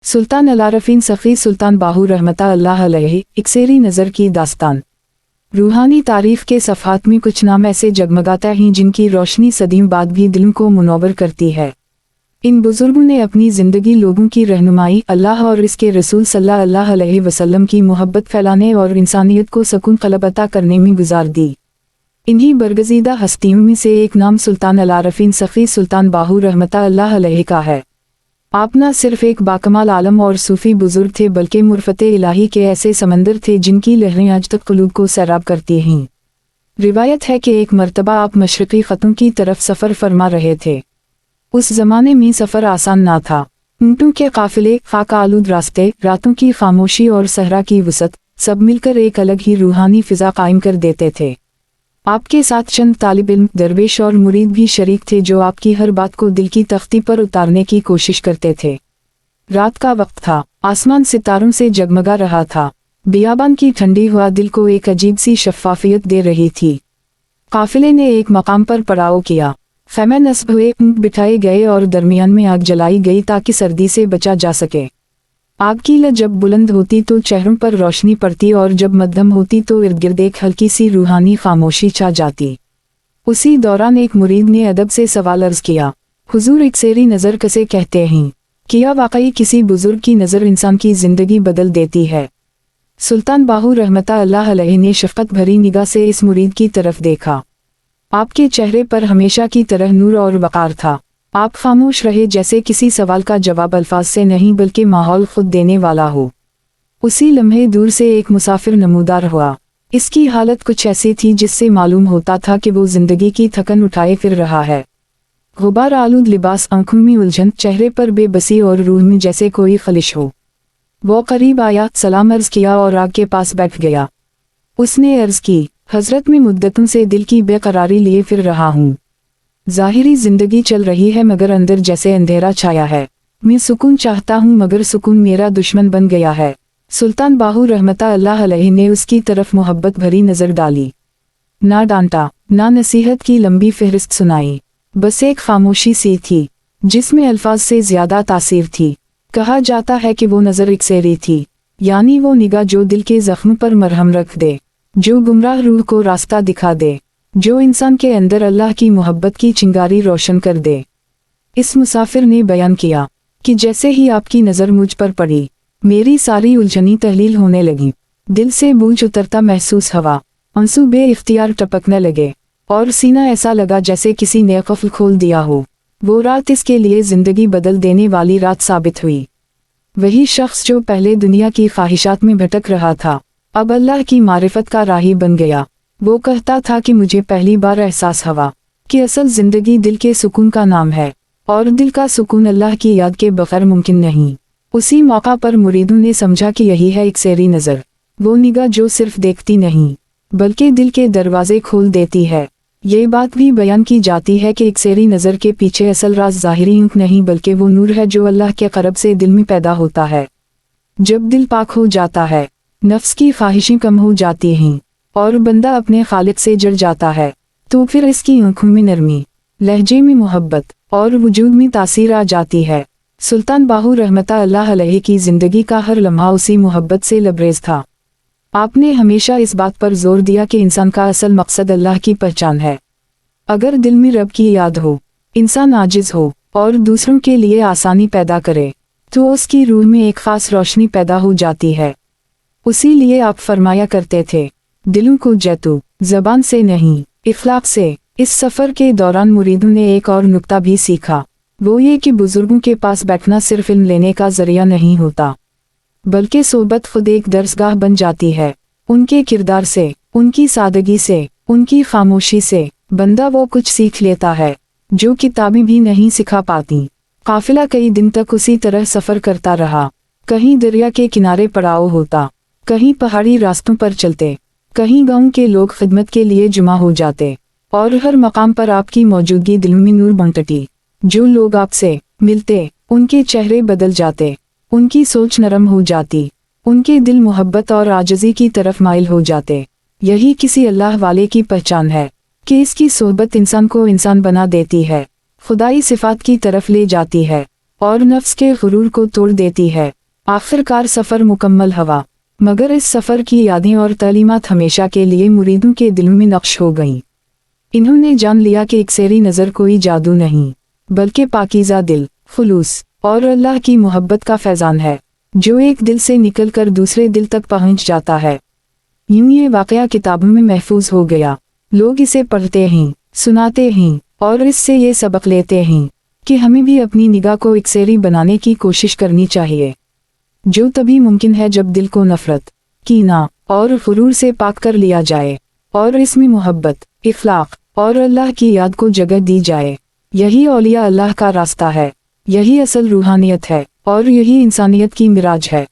सुल्तान अलारफीन सफ़ी सुल्तान बाहू रहमता अल्लाह अलैहि इकसेरी नज़र की दास्तान। रूहानी तारीफ़ के सफ़हात में कुछ नाम ऐसे जगमगाता हैं जिनकी रोशनी सदियों बाद भी दिलों को मुनव्वर करती है। इन बुज़ुर्गों ने अपनी ज़िंदगी लोगों की रहनुमाई, अल्लाह और इसके रसूल सल्लल्लाहु अलैहि वसल्लम की मोहब्बत फैलाने और इंसानियत को सकून क़ल्ब अता करने में गुजार दी। इन्हीं बरगज़ीदा हस्तियों में से एक नाम सुल्तान अलारफीन सफ़ी सुल्तान बाहू रहमता अल्लाह अलैहि का है। आप न सिर्फ एक बाकमाल आलम और सूफ़ी बुज़ुर्ग थे बल्कि मुरफ़ते इलाही के ऐसे समंदर थे जिनकी लहरें आज तक क़ुलूब को सैराब करती हैं। रिवायत है कि एक मर्तबा आप मशरिक़ी ख़तों की तरफ सफ़र फरमा रहे थे। उस ज़माने में सफ़र आसान ना था। ऊँटों के काफ़िले, खाक आलूद रास्ते, रातों की खामोशी और सहरा की वसअत सब मिलकर एक अलग ही रूहानी फ़िज़ा कायम कर देते थे। आपके साथ चंद तालिब इल्म, दरवेश और मुरीद भी शरीक थे जो आपकी हर बात को दिल की तख्ती पर उतारने की कोशिश करते थे। रात का वक्त था, आसमान सितारों से जगमगा रहा था। बियाबान की ठंडी हवा दिल को एक अजीब सी शफ़ाफ़ियत दे रही थी। काफ़िले ने एक मकाम पर पड़ाव किया। ख़ैमे नस्ब हुए, ऊँट बिठाए गए और दरमियान में आग जलाई गई ताकि सर्दी से बचा जा सके। आग की लौ जब बुलंद होती तो चेहरों पर रोशनी पड़ती और जब मध्यम होती तो इर्द गिर्द एक हल्की सी रूहानी खामोशी छा जाती। उसी दौरान एक मुरीद ने अदब से सवाल अर्ज़ किया, हुजूर इकसेरी नज़र किसे कहते हैं? क्या वाकई किसी बुजुर्ग की नज़र इंसान की ज़िंदगी बदल देती है? सुल्तान बाहू रहमता अल्लाह अलैहि ने शफ़क़त भरी निगाह से इस मुरीद की तरफ देखा। आपके चेहरे पर हमेशा की तरह नूर और वक़ार था। आप खामोश रहे जैसे किसी सवाल का जवाब अल्फाज से नहीं बल्कि माहौल खुद देने वाला हो। उसी लम्हे दूर से एक मुसाफिर नमूदार हुआ। इसकी हालत कुछ ऐसी थी जिससे मालूम होता था कि वो जिंदगी की थकन उठाए फिर रहा है। गुबार आलूद लिबास, आंखों में उलझन, चेहरे पर बेबसी और रूह में जैसे कोई खलिश हो। वो करीब आया, सलाम अर्ज किया और आग के पास बैठ गया। उसने अर्ज की, हजरत में मुद्दतों से दिल की बेकरारी लिए फिर रहा हूँ। ज़ाहिरी जिंदगी चल रही है मगर अंदर जैसे अंधेरा छाया है। मैं सुकून चाहता हूँ मगर सुकून मेरा दुश्मन बन गया है। सुल्तान बाहू रहमता अल्लाह अलैहि ने उसकी तरफ मोहब्बत भरी नज़र डाली। ना डांटा, ना नसीहत की लंबी फहरिस्त सुनाई, बस एक खामोशी सी थी जिसमें अल्फाज से ज़्यादा तासीर थी। कहा जाता है कि वो नज़र इकसेरी थी, यानी वो निगाह जो दिल के ज़ख्म पर मरहम रख दे, जो गुमराह रूह को रास्ता दिखा दे, जो इंसान के अंदर अल्लाह की मोहब्बत की चिंगारी रोशन कर दे। इस मुसाफिर ने बयान किया कि जैसे ही आपकी नज़र मुझ पर पड़ी मेरी सारी उलझनी तहलील होने लगी। दिल से बोझ उतरता महसूस हवा, आंसू बे इख्तियार टपकने लगे और सीना ऐसा लगा जैसे किसी ने क़फ्ल खोल दिया हो। वो रात इसके लिए ज़िंदगी बदल देने वाली रात साबित हुई। वही शख्स जो पहले दुनिया की ख्वाहिशात में भटक रहा था अब अल्लाह की मारिफत का राही बन गया। वो कहता था कि मुझे पहली बार एहसास हुआ कि असल ज़िंदगी दिल के सुकून का नाम है और दिल का सुकून अल्लाह की याद के बगैर मुमकिन नहीं। उसी मौका पर मुरीदों ने समझा कि यही है इकसेरी नज़र, वो निगाह जो सिर्फ देखती नहीं बल्कि दिल के दरवाजे खोल देती है। ये बात भी बयान की जाती है कि इकसेरी नज़र के पीछे असल राज ज़ाहिरी ऊँट नहीं बल्कि वो नूर है जो अल्लाह के क़रब से दिल में पैदा होता है। जब दिल पाक हो जाता है, नफ्स की ख्वाहिशें कम हो जाती हैं और बंदा अपने खालिक से जुड़ जाता है, तो फिर इसकी आँखों में नरमी, लहजे में मोहब्बत और वजूद में तासीर आ जाती है। सुल्तान बाहू रहमता अल्लाह अलैहि की ज़िंदगी का हर लम्हा उसी मोहब्बत से लबरेज था। आपने हमेशा इस बात पर जोर दिया कि इंसान का असल मकसद अल्लाह की पहचान है। अगर दिल में रब की याद हो, इंसान आजिज़ हो और दूसरों के लिए आसानी पैदा करे तो उसकी रूह में एक ख़ास रोशनी पैदा हो जाती है। उसी लिए आप फरमाया करते थे, दिलों को जैतू ज़बान से नहीं इखलाक से। इस सफ़र के दौरान मुरीदों ने एक और नुक्ता भी सीखा, वो ये कि बुज़ुर्गों के पास बैठना सिर्फ इल्म लेने का ज़रिया नहीं होता बल्कि सोबत खुद एक दरसगाह बन जाती है। उनके किरदार से, उनकी सादगी से, उनकी खामोशी से बंदा वो कुछ सीख लेता है जो किताबें भी नहीं सिखा पाती। काफिला कई दिन तक उसी तरह सफ़र करता रहा। कहीं दरिया के किनारे पड़ाव होता, कहीं पहाड़ी रास्तों पर चलते, कहीं गांव के लोग खिदमत के लिए जुमा हो जाते और हर मकाम पर आपकी मौजूदगी दिल में नूर बंटती। जो लोग आपसे मिलते उनके चेहरे बदल जाते, उनकी सोच नरम हो जाती, उनके दिल मोहब्बत और आजिज़ी की तरफ माइल हो जाते। यही किसी अल्लाह वाले की पहचान है कि इसकी सोहबत इंसान को इंसान बना देती है, खुदाई सिफात की तरफ ले जाती है اور نفس کے غرور کو توڑ دیتی ہے۔ آخرکار سفر مکمل ہوا، مگر اس سفر کی یادیں اور تعلیمات ہمیشہ کے لیے مریدوں کے دلوں میں نقش ہو گئیں۔ انہوں نے جان لیا کہ اکسیری نظر کوئی جادو نہیں، بلکہ پاکیزہ دل، خلوص اور اللہ کی محبت کا فیضان ہے، جو ایک دل سے نکل کر دوسرے دل تک پہنچ جاتا ہے۔ یوں یہ واقعہ کتابوں میں محفوظ ہو گیا، لوگ اسے پڑھتے ہیں، سناتے ہیں اور اس سے یہ سبق لیتے ہیں کہ ہمیں بھی اپنی نگاہ کو اکسیری بنانے کی کوشش کرنی چاہیے، جو تبھی ممکن ہے جب دل کو نفرت، کینہ اور غرور سے پاک کر لیا جائے اور اس میں محبت، اخلاق اور اللہ کی یاد کو جگہ دی جائے۔ یہی اولیاء اللہ کا راستہ ہے، یہی اصل روحانیت ہے اور یہی انسانیت کی معراج ہے۔